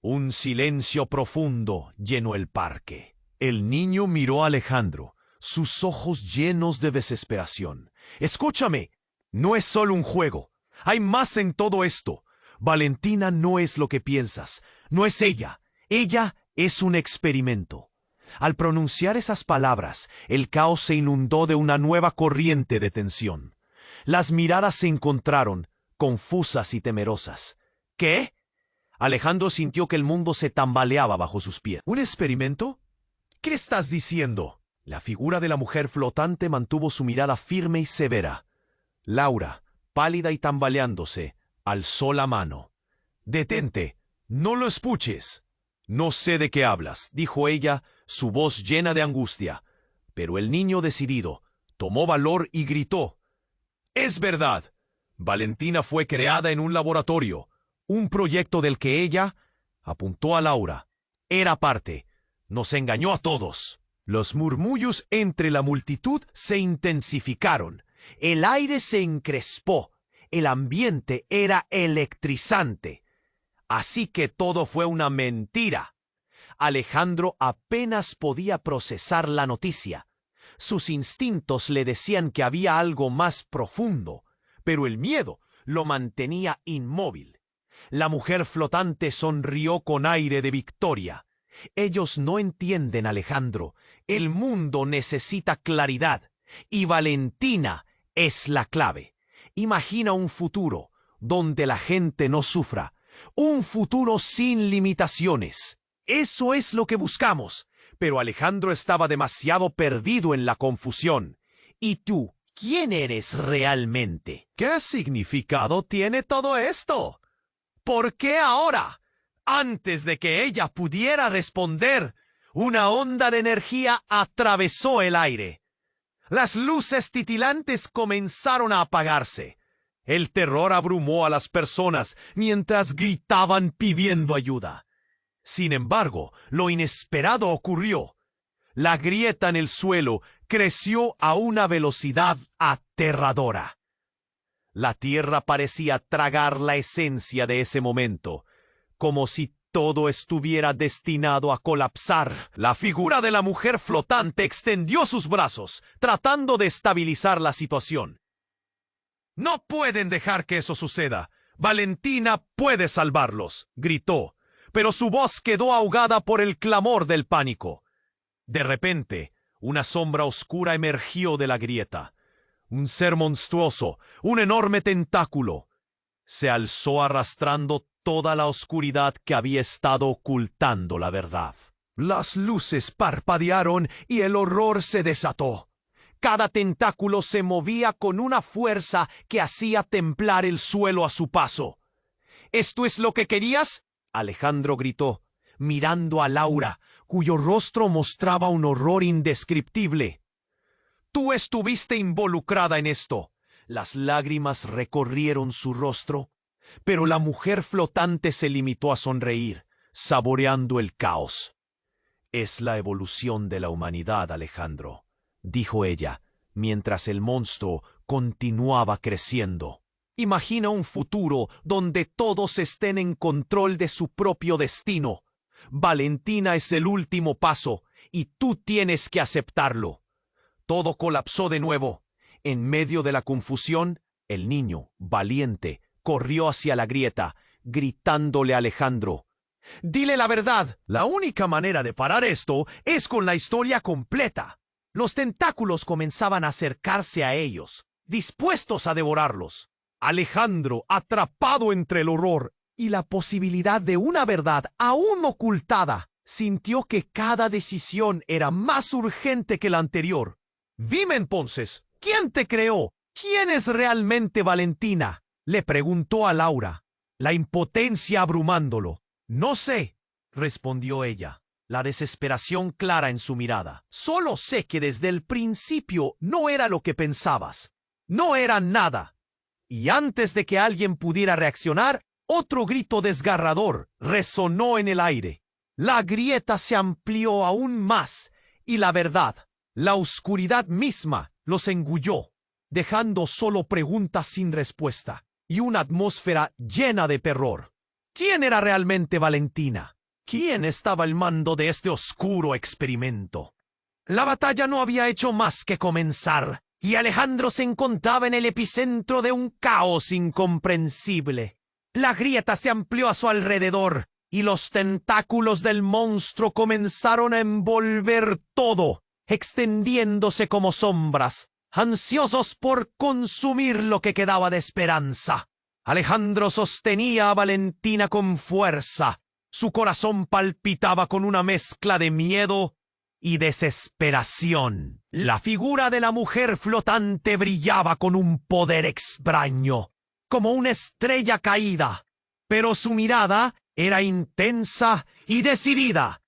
Un silencio profundo llenó el parque. El niño miró a Alejandro, sus ojos llenos de desesperación. «Escúchame, no es solo un juego. Hay más en todo esto. Valentina no es lo que piensas. No es ella. Ella es un experimento». Al pronunciar esas palabras, el caos se inundó de una nueva corriente de tensión. Las miradas se encontraron, confusas y temerosas. ¿Qué? Alejandro sintió que el mundo se tambaleaba bajo sus pies. ¿Un experimento? ¿Qué estás diciendo? La figura de la mujer flotante mantuvo su mirada firme y severa. Laura, pálida y tambaleándose, alzó la mano. «Detente», No lo escuches. No sé de qué hablas, dijo ella, su voz llena de angustia. Pero el niño decidido tomó valor y gritó: «Es verdad. Valentina fue creada en un laboratorio, un proyecto del que ella», apuntó a Laura, «era parte. Nos engañó a todos». Los murmullos entre la multitud se intensificaron. El aire se encrespó. El ambiente era electrizante. Así que todo fue una mentira. Alejandro apenas podía procesar la noticia. Sus instintos le decían que había algo más profundo, pero el miedo lo mantenía inmóvil. La mujer flotante sonrió con aire de victoria. «Ellos no entienden, Alejandro. El mundo necesita claridad, y Valentina es la clave. Imagina un futuro donde la gente no sufra, un futuro sin limitaciones. Eso es lo que buscamos». Pero Alejandro estaba demasiado perdido en la confusión. «¿Y tú, quién eres realmente? ¿Qué significado tiene todo esto? ¿Por qué ahora?» Antes de que ella pudiera responder, una onda de energía atravesó el aire. Las luces titilantes comenzaron a apagarse. El terror abrumó a las personas mientras gritaban pidiendo ayuda. Sin embargo, lo inesperado ocurrió. La grieta en el suelo creció a una velocidad aterradora. La tierra parecía tragar la esencia de ese momento, como si todo estuviera destinado a colapsar. La figura de la mujer flotante extendió sus brazos, tratando de estabilizar la situación. «No pueden dejar que eso suceda. Valentina puede salvarlos», gritó, pero su voz quedó ahogada por el clamor del pánico. De repente, una sombra oscura emergió de la grieta. Un ser monstruoso, un enorme tentáculo, se alzó arrastrando toda la oscuridad que había estado ocultando la verdad. Las luces parpadearon y el horror se desató. Cada tentáculo se movía con una fuerza que hacía temblar el suelo a su paso. «¿Esto es lo que querías?», Alejandro gritó, mirando a Laura, cuyo rostro mostraba un horror indescriptible. «Tú estuviste involucrada en esto». Las lágrimas recorrieron su rostro, pero la mujer flotante se limitó a sonreír, saboreando el caos. «Es la evolución de la humanidad, Alejandro», dijo ella, mientras el monstruo continuaba creciendo. «Imagina un futuro donde todos estén en control de su propio destino. Valentina es el último paso, y tú tienes que aceptarlo». Todo colapsó de nuevo. En medio de la confusión, el niño, valiente, corrió hacia la grieta, gritándole a Alejandro: «Dile la verdad. La única manera de parar esto es con la historia completa». Los tentáculos comenzaban a acercarse a ellos, dispuestos a devorarlos. Alejandro, atrapado entre el horror y la posibilidad de una verdad aún ocultada, sintió que cada decisión era más urgente que la anterior. «Dime entonces, ¿quién te creó? ¿Quién es realmente Valentina?», le preguntó a Laura, la impotencia abrumándolo. «No sé», respondió ella, la desesperación clara en su mirada. «Solo sé que desde el principio no era lo que pensabas. No era nada». Y antes de que alguien pudiera reaccionar, otro grito desgarrador resonó en el aire. La grieta se amplió aún más y la verdad, la oscuridad misma, los engulló, dejando solo preguntas sin respuesta y una atmósfera llena de terror. ¿Quién era realmente Valentina? ¿Quién estaba al mando de este oscuro experimento? La batalla no había hecho más que comenzar, y Alejandro se encontraba en el epicentro de un caos incomprensible. La grieta se amplió a su alrededor, y los tentáculos del monstruo comenzaron a envolver todo, extendiéndose como sombras, ansiosos por consumir lo que quedaba de esperanza. Alejandro sostenía a Valentina con fuerza. Su corazón palpitaba con una mezcla de miedo y desesperación. La figura de la mujer flotante brillaba con un poder extraño, como una estrella caída, pero su mirada era intensa y decidida.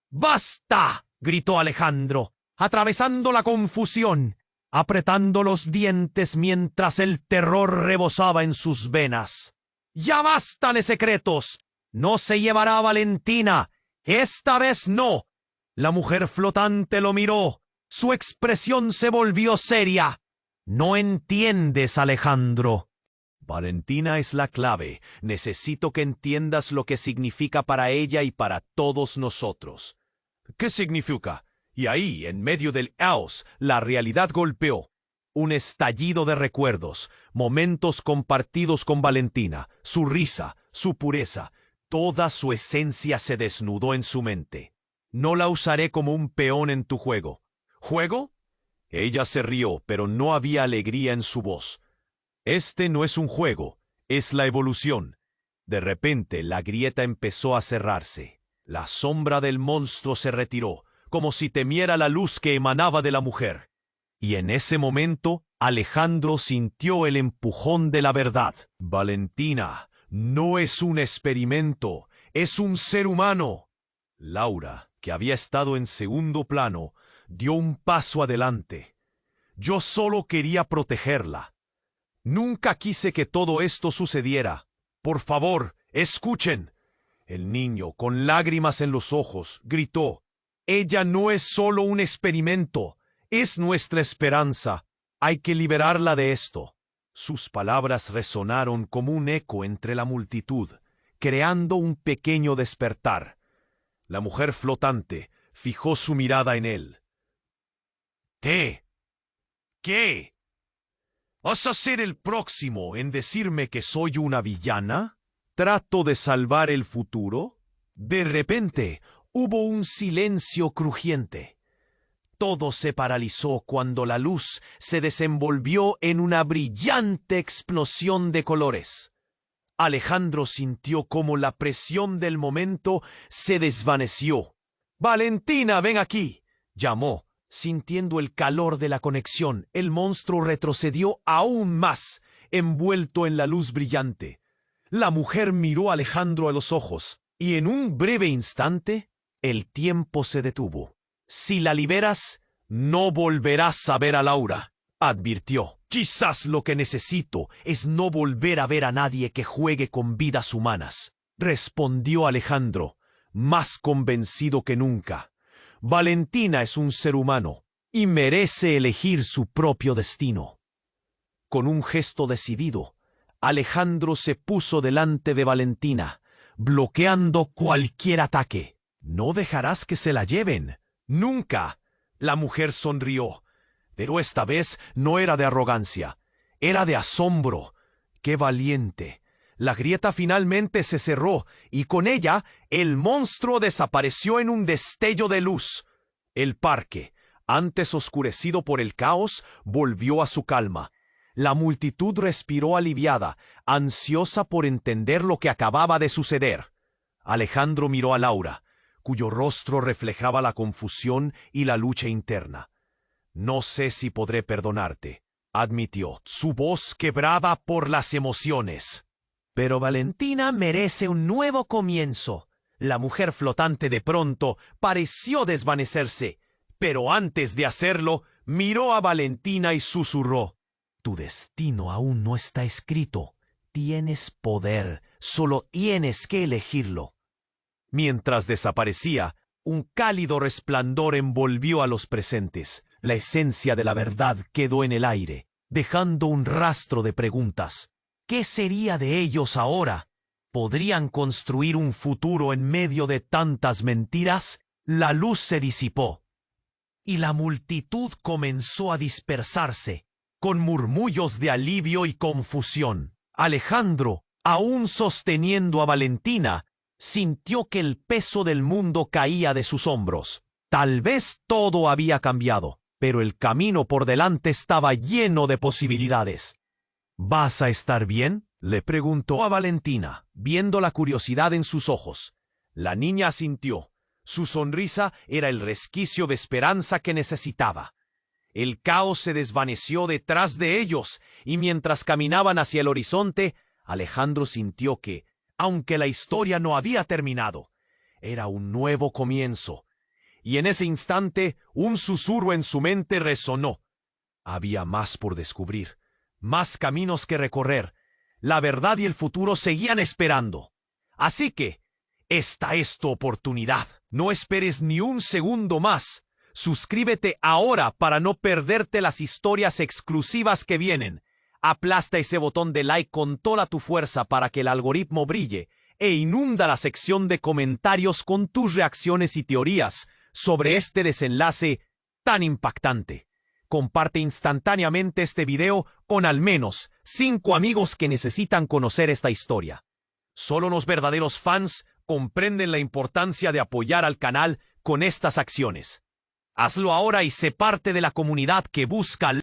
¡Basta!, gritó Alejandro, atravesando la confusión, apretando los dientes mientras el terror rebosaba en sus venas. ¡Ya basta de secretos! No se llevará a Valentina. Esta vez no. La mujer flotante lo miró. Su expresión se volvió seria. No entiendes, Alejandro. Valentina es la clave. Necesito que entiendas lo que significa para ella y para todos nosotros. ¿Qué significa? Y ahí, en medio del caos, la realidad golpeó. Un estallido de recuerdos, momentos compartidos con Valentina, su risa, su pureza. Toda su esencia se desnudó en su mente. No la usaré como un peón en tu juego. ¿Juego? Ella se rió, pero no había alegría en su voz. Este no es un juego, es la evolución. De repente, la grieta empezó a cerrarse. La sombra del monstruo se retiró, como si temiera la luz que emanaba de la mujer. Y en ese momento, Alejandro sintió el empujón de la verdad. Valentina no es un experimento, es un ser humano. Laura, que había estado en segundo plano, dio un paso adelante. Yo solo quería protegerla. Nunca quise que todo esto sucediera. Por favor, escuchen. El niño, con lágrimas en los ojos, gritó: «Ella no es solo un experimento, es nuestra esperanza. Hay que liberarla de esto». Sus palabras resonaron como un eco entre la multitud, creando un pequeño despertar. La mujer flotante fijó su mirada en él. ¿Qué? ¿Vas a ser el próximo en decirme que soy una villana? ¿Trato de salvar el futuro? De repente, hubo un silencio crujiente. Todo se paralizó cuando la luz se desenvolvió en una brillante explosión de colores. Alejandro sintió cómo la presión del momento se desvaneció. «Valentina, ven aquí», llamó. Sintiendo el calor de la conexión, el monstruo retrocedió aún más, envuelto en la luz brillante. La mujer miró a Alejandro a los ojos, y en un breve instante, el tiempo se detuvo. «Si la liberas, no volverás a ver a Laura», advirtió. «Quizás lo que necesito es no volver a ver a nadie que juegue con vidas humanas», respondió Alejandro, más convencido que nunca. Valentina es un ser humano y merece elegir su propio destino. Con un gesto decidido, Alejandro se puso delante de Valentina, bloqueando cualquier ataque. «No dejarás que se la lleven». «Nunca». La mujer sonrió, pero esta vez no era de arrogancia, era de asombro. ¡Qué valiente! La grieta finalmente se cerró y con ella el monstruo desapareció en un destello de luz. El parque, antes oscurecido por el caos, volvió a su calma. La multitud respiró aliviada, ansiosa por entender lo que acababa de suceder. Alejandro miró a Laura, cuyo rostro reflejaba la confusión y la lucha interna. «No sé si podré perdonarte», admitió, su voz quebrada por las emociones. «Pero Valentina merece un nuevo comienzo». La mujer flotante de pronto pareció desvanecerse, pero antes de hacerlo, miró a Valentina y susurró: «Tu destino aún no está escrito. Tienes poder, solo tienes que elegirlo». Mientras desaparecía, un cálido resplandor envolvió a los presentes. La esencia de la verdad quedó en el aire, dejando un rastro de preguntas. ¿Qué sería de ellos ahora? ¿Podrían construir un futuro en medio de tantas mentiras? La luz se disipó, y la multitud comenzó a dispersarse, con murmullos de alivio y confusión. Alejandro, aún sosteniendo a Valentina, sintió que el peso del mundo caía de sus hombros. Tal vez todo había cambiado, pero el camino por delante estaba lleno de posibilidades. «¿Vas a estar bien?», le preguntó a Valentina, viendo la curiosidad en sus ojos. La niña asintió. Su sonrisa era el resquicio de esperanza que necesitaba. El caos se desvaneció detrás de ellos, y mientras caminaban hacia el horizonte, Alejandro sintió que, aunque la historia no había terminado. Era un nuevo comienzo. Y en ese instante, un susurro en su mente resonó. Había más por descubrir, más caminos que recorrer. La verdad y el futuro seguían esperando. Así que, esta es tu oportunidad. No esperes ni un segundo más. Suscríbete ahora para no perderte las historias exclusivas que vienen. Aplasta ese botón de like con toda tu fuerza para que el algoritmo brille e inunda la sección de comentarios con tus reacciones y teorías sobre este desenlace tan impactante. Comparte instantáneamente este video con al menos 5 amigos que necesitan conocer esta historia. Solo los verdaderos fans comprenden la importancia de apoyar al canal con estas acciones. Hazlo ahora y sé parte de la comunidad que busca